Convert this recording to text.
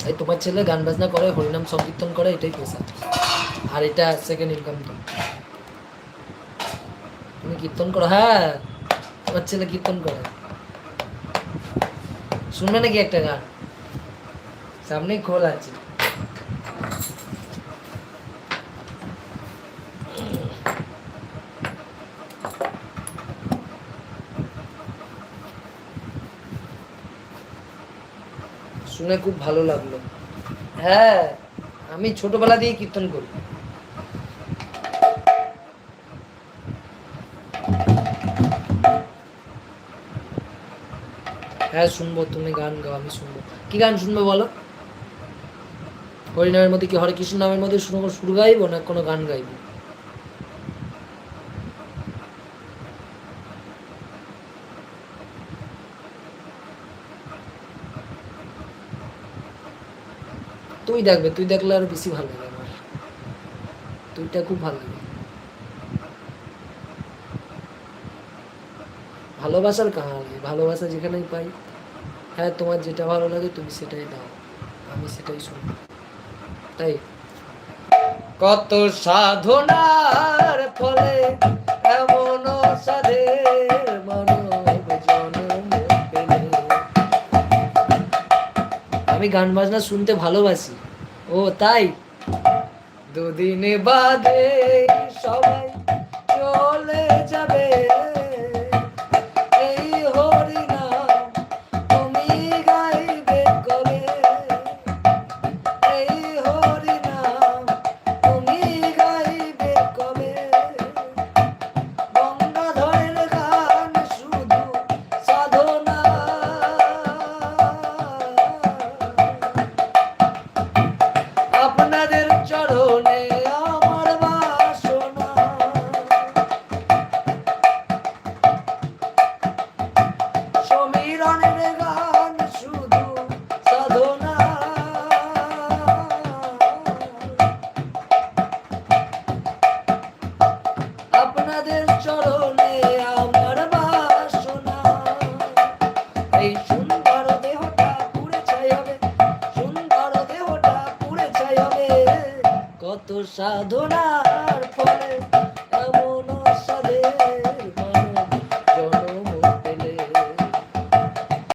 এই তোমার ছেলে গান বাজনা করে, হরিনাম সংকীর্তন করে, এটাই পেশা। আর এটা সেকেন্ড ইনকাম। তো তুমি কীর্তন করো? হ্যাঁ, তোমার ছেলে কীর্তন করে। শুনবে নাকি একটা গান? সামনেই খোল আছে। শুনে খুব ভালো লাগলো। হ্যাঁ, আমি ছোটবেলা দিয়ে কীর্তন করি। হ্যাঁ শুনবো, তুমি গান গাও, আমি শুনবো। কি গান শুনবো বলো? হরিনামের মধ্যে কি হরে কৃষ্ণ নামের মধ্যে সুর গাইবো না কোনো গান গাইবো? তুই দেখবে, তুই দেখলে আরো বেশি ভালো লাগে আমার। তুইটা খুব ভালো লাগে। ভালোবাসার কাহানি, ভালোবাসা যেখানেই পাই। হ্যাঁ, তোমার যেটা ভালো লাগে তুমি সেটাই দাও, আমি সেটাই শুনি। তাই কত সাধনার ফলে এমন সাধের মানব জন্ম পেলে। আমি গান বাজনা শুনতে ভালোবাসি। ও তাই? দুদিনে বাদে সবাই চলে যাবে, এই হরিনাম তুমি গাইবে কবে, এই হরিনাম তুমি গাইবে কবে। গঙ্গাধরের গান শুধু সাধনা, আপনাদের চরণে আমার বাসনা। সমীরণের গান শুধু সাধনা, আপনাদের চরণে আমার বাসনা। এই সুন্দর দেহটা পুড়ে ছাই হবে, সুন্দর দেহটা পুড়ে ছাই হবে, কত সাধনার ফলে এমন সাধে